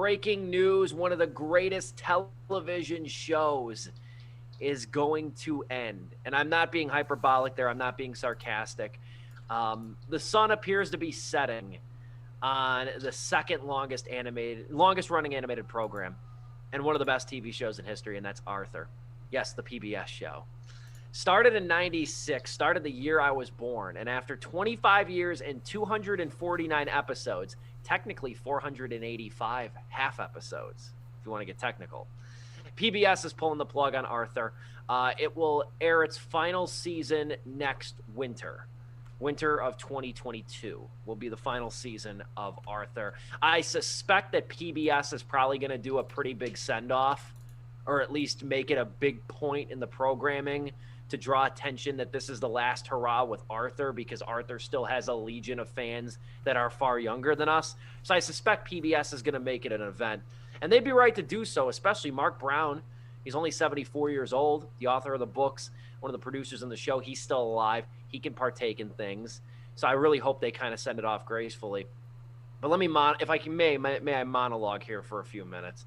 breaking news, one of the greatest television shows is going to end. And I'm not being hyperbolic there. I'm not being sarcastic. The sun appears to be setting on the second longest running animated program and one of the best TV shows in history, and that's Arthur. Yes, the PBS show. Started in 96, started the year I was born, and after 25 years and 249 episodes, technically 485 half episodes, if you want to get technical, PBS is pulling the plug on Arthur. It will air its final season next winter. Winter of 2022 will be the final season of Arthur. I suspect that PBS is probably going to do a pretty big send-off, or at least make it a big point in the programming to draw attention that this is the last hurrah with Arthur, because Arthur still has a legion of fans that are far younger than us. So I suspect PBS is going to make it an event. And they'd be right to do so, especially Mark Brown. He's only 74 years old, the author of the books, one of the producers on the show. He's still alive. He can partake in things. So I really hope they kind of send it off gracefully. But let me, if I can, may I monologue here for a few minutes.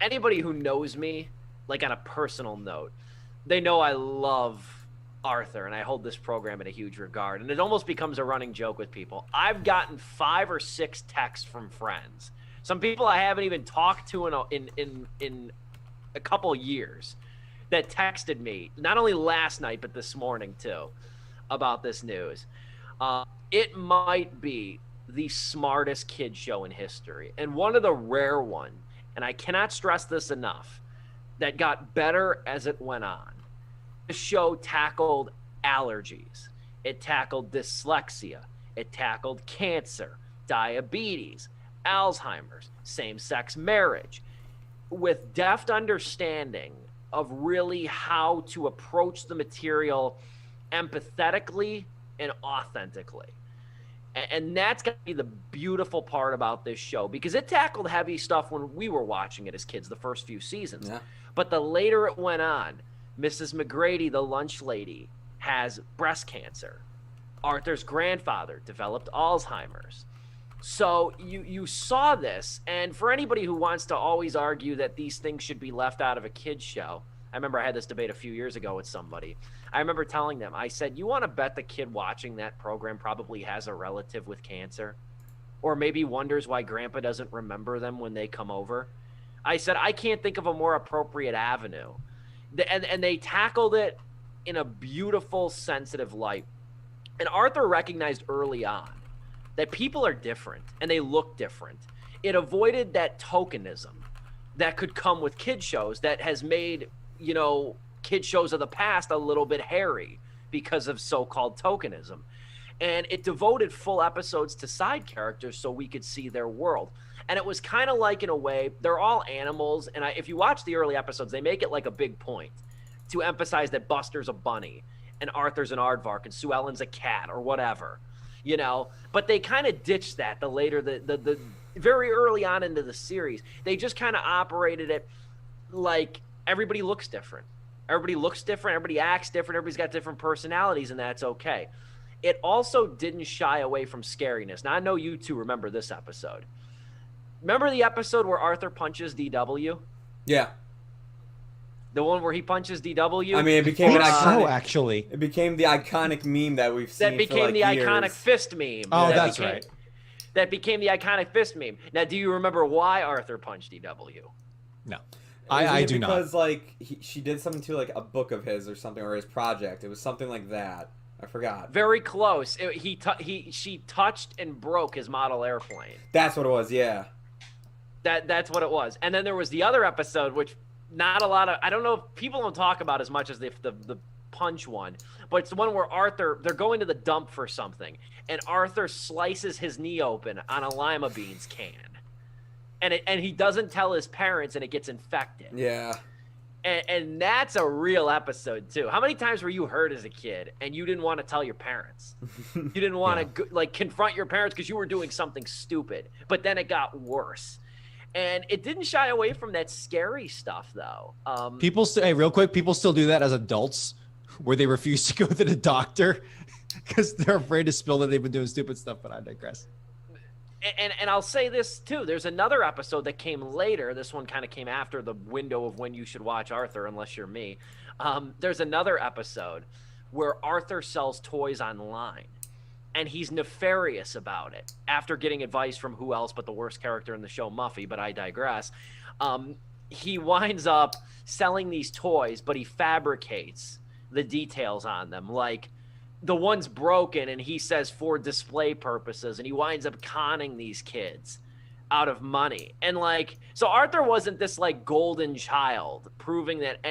Anybody who knows me, like on a personal note, they know I love Arthur, and I hold this program in a huge regard. And it almost becomes a running joke with people. I've gotten 5 or 6 texts from friends. Some people I haven't even talked to in a couple years that texted me, not only last night, but this morning too, about this news. It might be the smartest kid show in history, and one of the rare ones, and I cannot stress this enough, that got better as it went on. The show tackled allergies. It tackled dyslexia. It tackled cancer, diabetes, Alzheimer's, same-sex marriage, with deft understanding of really how to approach the material empathetically and authentically. And that's got to be the beautiful part about this show, because it tackled heavy stuff when we were watching it as kids, the first few seasons. Yeah. But the later it went on, Mrs. McGrady, the lunch lady, has breast cancer. Arthur's grandfather developed Alzheimer's. So you saw this, and for anybody who wants to always argue that these things should be left out of a kid's show, I remember I had this debate a few years ago with somebody. I remember telling them, I said, you want to bet the kid watching that program probably has a relative with cancer, or maybe wonders why grandpa doesn't remember them when they come over? I said, I can't think of a more appropriate avenue. And they tackled it in a beautiful, sensitive light. And Arthur recognized early on that people are different and they look different. It avoided that tokenism that could come with kid shows that has made, kid shows of the past a little bit hairy because of so-called tokenism. And it devoted full episodes to side characters so we could see their world. And it was kind of like, in a way, they're all animals. And if you watch the early episodes, they make it like a big point to emphasize that Buster's a bunny and Arthur's an aardvark and Sue Ellen's a cat or whatever, But they kind of ditched that the very early on into the series. They just kind of operated it like everybody looks different. Everybody looks different. Everybody acts different. Everybody's got different personalities, and that's okay. It also didn't shy away from scariness. Now, I know you two remember this episode. Remember the episode where Arthur punches DW? Yeah. The one where he punches DW? I mean, it became actually. It became the iconic meme that we've seen. That became for like the years. iconic fist meme. Oh, that's right. That became the iconic fist meme. Now, do you remember why Arthur punched DW? No. I do not. Because she did something to like a book of his or something, or his project. It was something like that. I forgot. Very close. She touched and broke his model airplane. That's what it was. Yeah. That's what it was. And then there was the other episode, which not a lot of, I don't know if people don't talk about as much as the punch one, but it's the one where they're going to the dump for something, and Arthur slices his knee open on a lima beans can, and he doesn't tell his parents, and it gets infected. Yeah. And that's a real episode too. How many times were you hurt as a kid and you didn't want to tell your parents? You didn't want to confront your parents because you were doing something stupid, but then it got worse. And it didn't shy away from that scary stuff, though. Real quick, people still do that as adults, where they refuse to go to the doctor because they're afraid to spill that they've been doing stupid stuff. But I digress. And I'll say this too. There's another episode that came later. This one kind of came after the window of when you should watch Arthur, unless you're me. There's another episode where Arthur sells toys online, and he's nefarious about it after getting advice from who else but the worst character in the show, Muffy, but I digress. He winds up selling these toys, but he fabricates the details on them. Like, the one's broken, and he says for display purposes, and he winds up conning these kids out of money. And like, so Arthur wasn't this like golden child proving that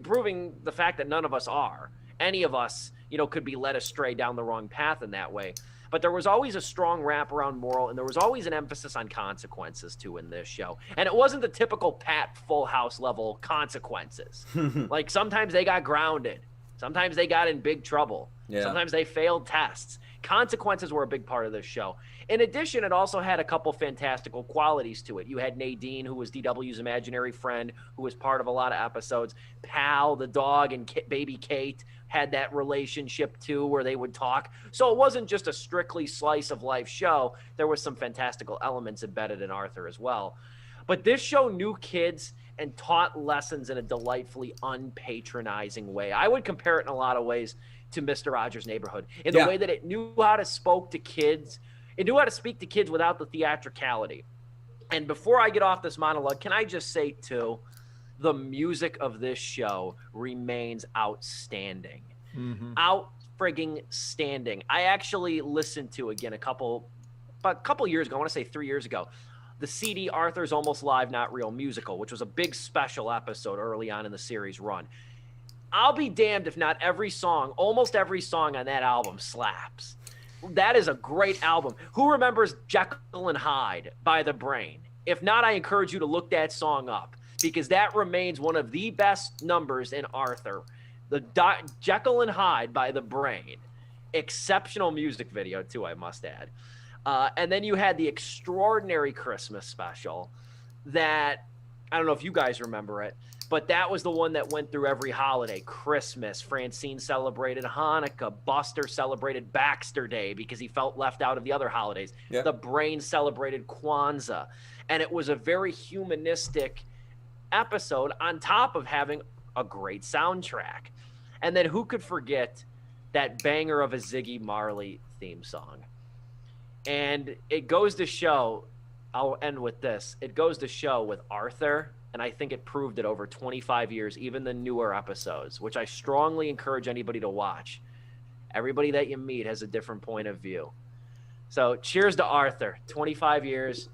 proving the fact that none of us are. Any of us, could be led astray down the wrong path in that way. But there was always a strong wraparound moral, and there was always an emphasis on consequences, too, in this show. And it wasn't the typical Pat Full House level consequences. Like, sometimes they got grounded. Sometimes they got in big trouble. Yeah. Sometimes they failed tests. Consequences were a big part of this show. In addition, it also had a couple fantastical qualities to it. You had Nadine, who was DW's imaginary friend, who was part of a lot of episodes. Pal, the dog, and baby Kate had that relationship too, where they would talk. So it wasn't just a strictly slice of life show. There was some fantastical elements embedded in Arthur as well. But this show knew kids and taught lessons in a delightfully unpatronizing way. I would compare it in a lot of ways to Mr. Rogers' Neighborhood, in the way that it knew how to speak to kids. It knew how to speak to kids without the theatricality. And before I get off this monologue, can I just say too, the music of this show remains outstanding. Out-frigging standing. I actually listened to, again, a couple years ago, I want to say 3 years ago, the CD Arthur's Almost Live, Not Real musical, which was a big special episode early on in the series run. I'll be damned if not almost every song on that album slaps. That is a great album. Who remembers Jekyll and Hyde by The Brain? If not, I encourage you to look that song up, because that remains one of the best numbers in Arthur. The Jekyll and Hyde by The Brain. Exceptional music video, too, I must add. And then you had the extraordinary Christmas special that, I don't know if you guys remember it, but that was the one that went through every holiday. Christmas, Francine celebrated Hanukkah, Buster celebrated Baxter Day because he felt left out of the other holidays. Yeah. The Brain celebrated Kwanzaa. And it was a very humanistic episode on top of having a great soundtrack. And then who could forget that banger of a Ziggy Marley theme song? And it goes to show, I'll end with this, it goes to show with Arthur, and I think it proved it over 25 years, even the newer episodes, which I strongly encourage anybody to watch. Everybody that you meet has a different point of view. So cheers to Arthur. 25 years.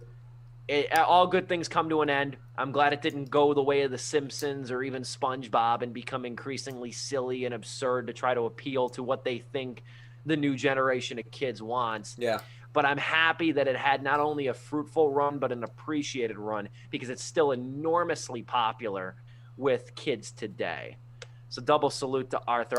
All good things come to an end. I'm glad it didn't go the way of The Simpsons or even SpongeBob and become increasingly silly and absurd to try to appeal to what they think the new generation of kids wants. Yeah. But I'm happy that it had not only a fruitful run, but an appreciated run, because it's still enormously popular with kids today. So double salute to Arthur.